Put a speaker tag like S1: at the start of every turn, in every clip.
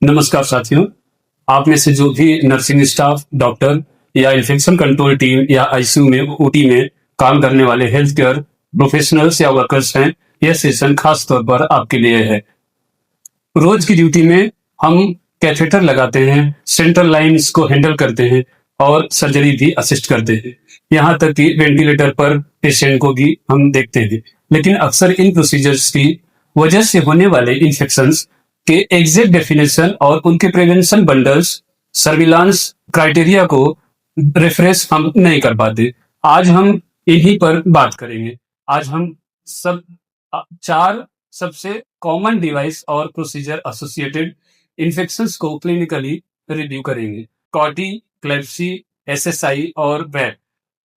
S1: नमस्कार साथियों। आप में से जो भी नर्सिंग स्टाफ, डॉक्टर या इन्फेक्शन कंट्रोल टीम या आईसीयू में ओटी में काम करने वाले हेल्थ केयर प्रोफेशनल्स या वर्कर्स हैं, यह सेशन खास तौर पर आपके लिए है। रोज की ड्यूटी में हम कैथेटर लगाते हैं, सेंट्रल लाइंस को हैंडल करते हैं और सर्जरी भी असिस्ट करते हैं। यहाँ तक कि वेंटिलेटर पर पेशेंट को भी हम देखते हैं। लेकिन अक्सर इन प्रोसीजर्स की वजह से होने वाले इन्फेक्शंस के एग्जैक्ट डेफिनेशन और उनके प्रिवेंशन बंडल्स, सर्विलांस क्राइटेरिया को रिफ्रेश हम नहीं कर पाते। आज हम इन्हीं पर बात करेंगे। आज हम सब 4 सबसे कॉमन डिवाइस और प्रोसीजर एसोसिएटेड इन्फेक्शंस को क्लिनिकली रिव्यू करेंगे। कॉटी, क्लेप्सी, एसएसआई और वैट।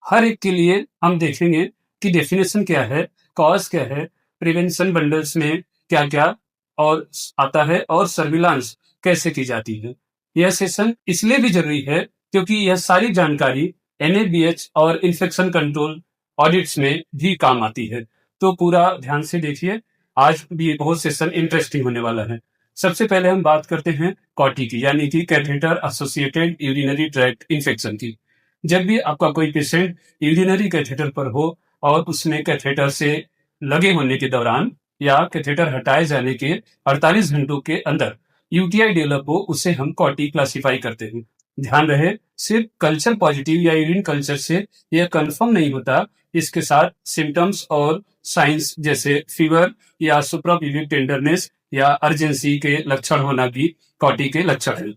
S1: हर एक के लिए हम देखेंगे कि डेफिनेशन क्या है, कॉज क्या है, प्रिवेंशन बंडल्स में क्या क्या और आता है और सर्विलांस कैसे की जाती है। यह सेशन इसलिए भी जरूरी है क्योंकि यह सारी जानकारी एनएबीएच और इन्फेक्शन कंट्रोल ऑडिट्स में भी काम आती है। तो पूरा ध्यान से देखिए, आज भी बहुत सेशन इंटरेस्टिंग होने वाला है। सबसे पहले हम बात करते हैं कॉटी की, यानी कि catheter associated urinary tract infection की। जब भी आपका कोई पेशेंट यूरिनरी कैथेटर पर हो और उसमें कैथेटर से लगे होने के दौरान या कैथेटर हटाए जाने के 48 घंटों के अंदर यूटीआई डेवलप हो, उसे हम कॉटी क्लासिफाई करते हैं। ध्यान रहे, सिर्फ कल्चर पॉजिटिव या यूरिन कल्चर से यह कंफर्म नहीं होता। इसके साथ सिम्टम्स और साइंस जैसे फीवर या सुप्राप्यूबिक टेंडरनेस या अर्जेंसी के लक्षण होना भी कॉटी के लक्षण है।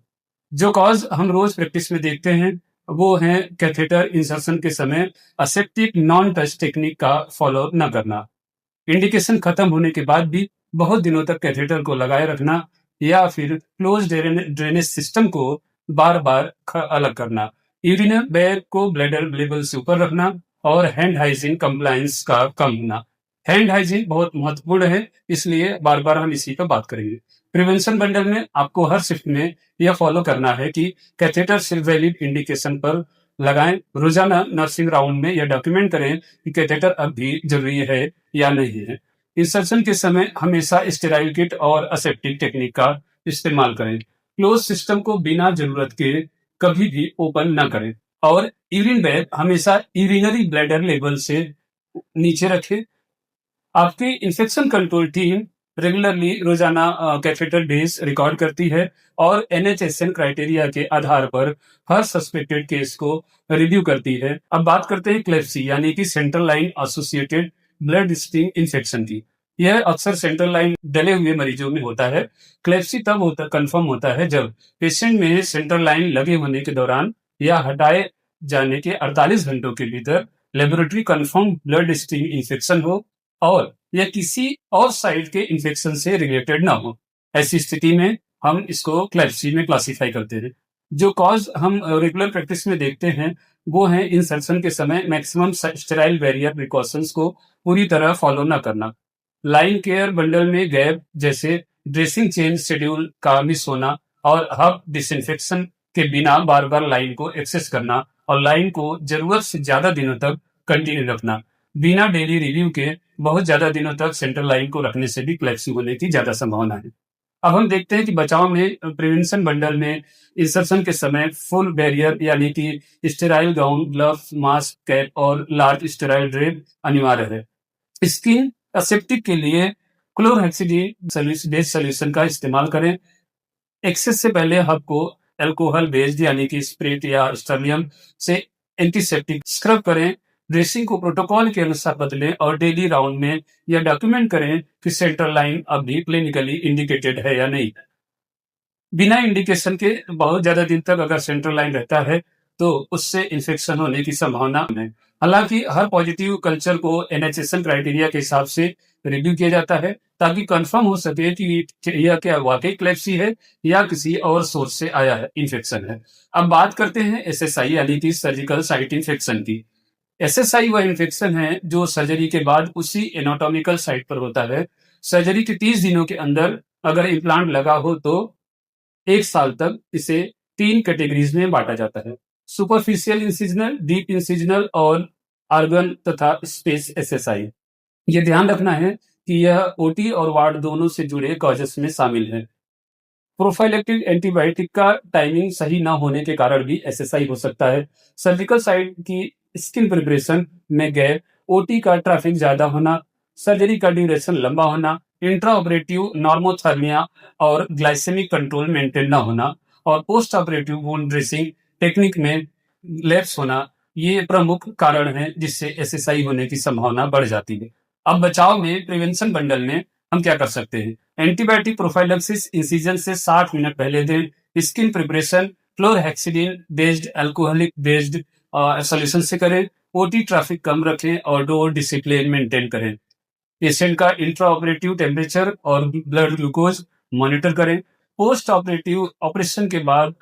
S1: जो कॉज हम रोज प्रैक्टिस में देखते हैं वो है कैथेटर इंसर्शन के समय असेप्टिक नॉन टच टेक्निक का फॉलो न करना, इंडिकेशन खत्म होने के बाद भी बहुत दिनों तक कैथेटर को लगाए रखना या फिर क्लोज ड्रेनेज सिस्टम को बार बार अलग करना, यूरिनल बैग को ब्लैडर लेवल से ऊपर रखना और हैंड हाइजीन कंप्लायंस का कम होना। हैंड हाइजीन बहुत महत्वपूर्ण है, इसलिए बार बार हम इसी पर बात करेंगे। प्रिवेंशन बंडल में आपको हर शिफ्ट में यह फॉलो करना है कि कैथेटर सिर्फ वैलिड इंडिकेशन पर लगाएं। रोजाना नर्सिंग राउंड में यह डॉक्यूमेंट करें कि कैथेटर अब भी जरूरी है या नहीं है। इंसर्शन के समय हमेशा स्टेराइल किट और असेप्टिक टेक्निक का इस्तेमाल करें। क्लोज सिस्टम को बिना जरूरत के कभी भी ओपन न करें और यूरिन बैग हमेशा यूरिनरी ब्लैडर लेवल से नीचे रखें। आपकी इन्फेक्शन कंट्रोल टीम रेगुलरली रोजाना कैथेटर डेज रिकॉर्ड करती है और एनएचएसएन क्राइटेरिया के आधार पर हर सस्पेक्टेड केस को रिव्यू करती है। अब बात करते हैं क्लेप्सी, यानी कि central line associated blood sting infection की। यह अक्सर सेंट्रल लाइन डले हुए मरीजों में होता है। क्लेप्सी तब कंफर्म होता है जब पेशेंट में सेंट्रल लाइन लगे होने के दौरान या हटाए जाने के 48 घंटों के भीतर laboratory confirm blood sting infection हो और यह किसी और साइड के इन्फेक्शन से रिलेटेड ना हो। ऐसी स्थिति में हम इसको क्लेप्सी में क्लासिफाई करते हैं। जो कॉज हम रेगुलर प्रैक्टिस में देखते हैं वो है इंसर्शन के समय मैक्सिमम स्टेराइल बैरियर प्रिकॉशंस को पूरी तरह फॉलो न करना, लाइन केयर बंडल में गैप जैसे ड्रेसिंग चेंज शेड्यूल का मिस होना और हब डिसइंफेक्शन के बिना बार बार लाइन को एक्सेस करना और लाइन को जरूरत से ज्यादा दिनों तक कंटिन्यू रखना। बिना डेली रिव्यू के बहुत ज्यादा दिनों तक सेंट्रल लाइन को रखने से भी क्लेप्सी होने की ज्यादा संभावना है। अब हम देखते हैं कि बचाव में प्रिवेंशन बंडल में इंसर्शन के समय फुल बैरियर यानी कि sterile gown, gloves, mask, cap और लार्ज स्टेराइल ड्रेप अनिवार्य है। स्किन असेप्टिक के लिए क्लोरहेक्सिडिन बेस्ड सोल्यूशन का इस्तेमाल करें। एक्सेस से पहले हब को अल्कोहल बेस्ड यानी कि स्प्रिट या स्टर्लियम से एंटीसेप्टिक स्क्रब करें। ड्रेसिंग को प्रोटोकॉल के अनुसार बदलें और डेली राउंड में यह डॉक्यूमेंट करें कि सेंट्रल लाइन अभी क्लिनिकली इंडिकेटेड है या नहीं। बिना इंडिकेशन के बहुत ज्यादा दिन तक अगर सेंट्रल लाइन रहता है तो उससे इन्फेक्शन होने की संभावना है। हालांकि हर पॉजिटिव कल्चर को एनएचएसएन क्राइटेरिया के हिसाब से रिव्यू किया जाता है ताकि कंफर्म हो सके कि यह क्या वाकई क्लेप्सी है या किसी और सोर्स से आया है इन्फेक्शन है। अब बात करते हैं एसएसआई यानी कि सर्जिकल साइट इन्फेक्शन की। एसएसआई वह इन्फेक्शन है जो सर्जरी के बाद उसी एनाटॉमिकल साइट पर होता है। सर्जरी के 30 दिनों के अंदर अगर इम्प्लांट लगा हो तो 1 साल तक इसे 3 कैटेगरीज में बांटा जाता है: सुपरफिशियल इंसिजनल, डीप इंसिजनल और आर्गन तथा स्पेस एसएसआई। ये ध्यान रखना है कि यह ओटी और वार्ड दोनों से जुड़े कॉजेस में शामिल है। प्रोफाइलेक्टिक एंटीबायोटिक का टाइमिंग सही ना होने के कारण भी एसएसआई हो सकता है। सर्जिकल साइट की स्किन प्रिपरेशन में गैप, ओटी का ट्रैफिक ज्यादा होना, सर्जरी का ड्यूरेशन लंबा होना, इंट्रा ऑपरेटिव नॉर्मोथर्मिया और ग्लाइसेमिक कंट्रोल मेंटेन ना होना और post operative wound dressing technique में लैप्स होना, ये प्रमुख कारण हैं जिससे एसएसआई होने की संभावना बढ़ जाती है। अब बचाव में प्रिवेंशन बंडल में हम क्या कर सकते हैं? एंटीबायोटिक प्रोफाइलैक्सिस इंसिजन से 60 मिनट पहले दें। Skin preparation chlorhexidine based alcoholic based solution से करें। ओटी ट्रैफिक कम रखें और डोर डिसिप्लिन मेंटेन करें। पेशेंट का इंट्रा ऑपरेटिव टेम्परेचर और ब्लड ग्लूकोज मॉनिटर करें। पोस्ट ऑपरेटिव ऑपरेशन के बाद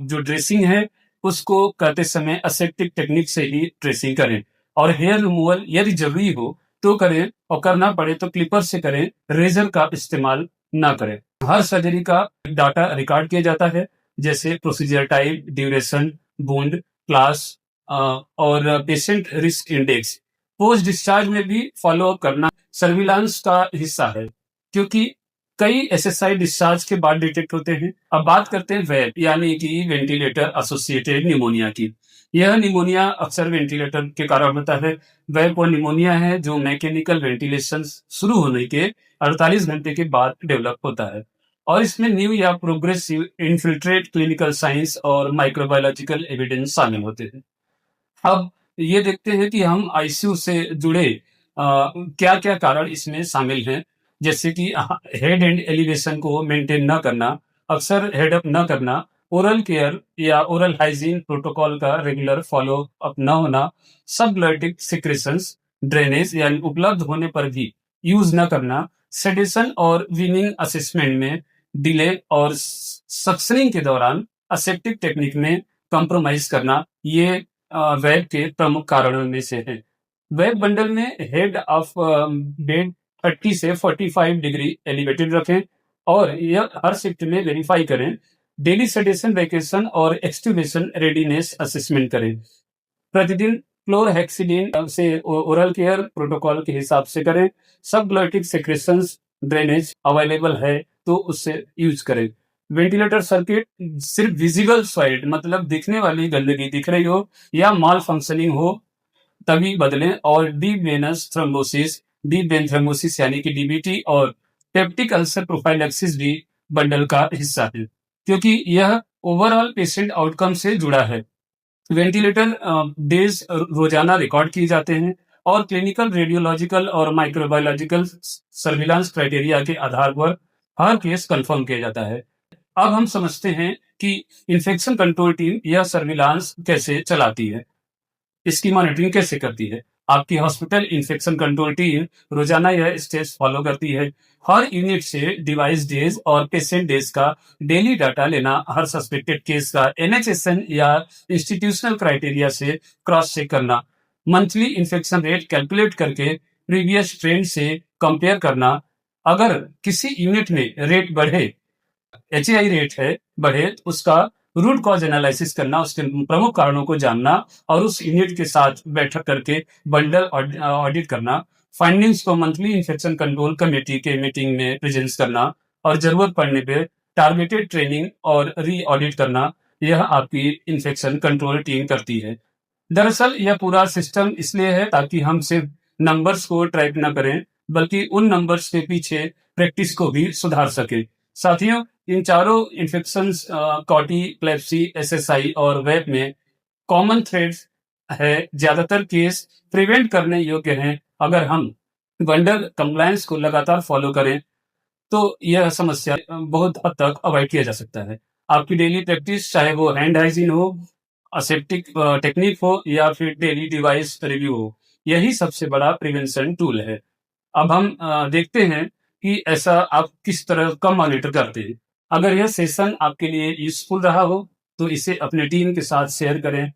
S1: जो ड्रेसिंग है उसको करते समय असेप्टिक टेक्निक से ही ड्रेसिंग करें और हेयर रिमूवल यदि जरूरी हो तो करें और करना पड़े तो क्लिपर से करें, रेजर का इस्तेमाल ना करें। हर सर्जरी का डाटा रिकॉर्ड किया जाता है, जैसे procedure type, duration, wound class और patient risk index. Post discharge में भी फॉलो अप करना सर्विलांस का हिस्सा है, क्योंकि कई एसएसआई डिस्चार्ज के बाद डिटेक्ट होते हैं। अब बात करते हैं वेब यानी कि वेंटिलेटर एसोसिएटेड निमोनिया की। यह निमोनिया अक्सर वेंटिलेटर के कारण होता है। वेब वो निमोनिया है जो मैकेनिकल वेंटिलेशन शुरू होने के 48 घंटे के बाद डेवलप होता है और इसमें न्यू या प्रोग्रेसिव इन्फिल्ट्रेट क्लिनिकल साइंस और माइक्रोबायोलॉजिकल एविडेंस शामिल होते हैं। अब ये देखते हैं कि हम आईसीयू से जुड़े क्या क्या कारण इसमें शामिल हैं, जैसे कि हेड एंड एलिवेशन को मेंटेन न करना, अक्सर हेड अप न करना, ओरल केयर या ओरल हाइजीन प्रोटोकॉल का रेगुलर फॉलो अप न होना, सबग्लॉटिक सिक्रेशंस, ड्रेनेज यानी उपलब्ध होने पर भी यूज न करना, सेडेशन और वीनिंग असेसमेंट में डिले और सक्शनिंग के दौरान असेप्टिक टेक्निक में कंप्रोमाइज करना, ये वेब के प्रमुख कारणों में से है। वेब बंडल में हेड ऑफ बेड 30 से 45 डिग्री एलिवेटेड रखें और यह हर शिफ्ट में वेरीफाई करें। डेली सेडेशन, वैकेशन और एक्सट्यूबेशन रेडीनेस असेसमेंट करें। प्रतिदिन क्लोरहेक्सिडिन से ओरल केयर प्रोटोकॉल के हिसाब से करें। सबग्लॉटिक सेक्रेशंस ड्रेनेज अवेलेबल है तो उससे यूज करें। वेंटिलेटर सर्किट सिर्फ विजिबल सॉइड मतलब दिखने वाली गंदगी दिख रही हो या माल फंक्शनिंग हो तभी बदलें और deep venous thrombosis, deep vein thrombosis यानी कि डीबीटी और पेप्टिक अल्सर प्रोफाइलैक्सिस भी बंडल का हिस्सा है, क्योंकि यह ओवरऑल पेशेंट आउटकम से जुड़ा है। वेंटिलेटर डेज रोजाना रिकॉर्ड किए जाते हैं और क्लिनिकल, रेडियोलॉजिकल और माइक्रोबायोलॉजिकल सर्विलांस क्राइटेरिया के आधार पर हर केस कंफर्म किया जाता है। अब हम समझते हैं कि इन्फेक्शन कंट्रोल टीम यह सर्विलांस कैसे चलाती है, इसकी मॉनिटरिंग कैसे करती है। आपकी हॉस्पिटल इन्फेक्शन कंट्रोल टीम रोजाना यह स्टेप्स फॉलो करती है। हर यूनिट से डिवाइस डेज और पेशेंट डेज का डेली डाटा लेना, हर सस्पेक्टेड केस का एनएचएसएन या इंस्टीट्यूशनल क्राइटेरिया से क्रॉस चेक करना, मंथली इन्फेक्शन रेट कैलकुलेट करके प्रीवियस ट्रेंड से कंपेयर करना। अगर किसी यूनिट में रेट बढ़े, एचएआई रेट है बढ़े, तो उसका रूट कॉज एनालिसिस करना, उसके प्रमुख कारणों को जानना और उस यूनिट के साथ बैठक करके बंडल ऑडिट करना, फाइंडिंग्स को मंथली इन्फेक्शन कंट्रोल कमेटी के मीटिंग में प्रेजेंस करना और जरूरत पड़ने पे टारगेटेड ट्रेनिंग और री ऑडिट करना, यह आपकी इन्फेक्शन कंट्रोल टीम करती है। दरअसल यह पूरा सिस्टम इसलिए है ताकि हम सिर्फ नंबर्स को ट्रैक न करें बल्कि उन नंबर्स के पीछे प्रैक्टिस को भी सुधार सके। साथियों, इन चारों इन्फेक्शंस कॉटी, क्लेप्सी, एसएसआई और वेब में कॉमन थ्रेड्स है। ज्यादातर केस प्रिवेंट करने योग्य हैं। अगर हम वंडर कंप्लायंस को लगातार फॉलो करें तो यह समस्या बहुत हद तक अवॉइड किया जा सकता है। आपकी डेली प्रैक्टिस, चाहे वो हैंड हाइजीन हो, असेप्टिक टेक्निक हो या फिर डेली डिवाइस रिव्यू हो, यही सबसे बड़ा प्रिवेंशन टूल है। अब हम देखते हैं कि ऐसा आप किस तरह का मॉनिटर करते हैं। अगर यह सेशन आपके लिए यूजफुल रहा हो तो इसे अपने टीम के साथ शेयर करें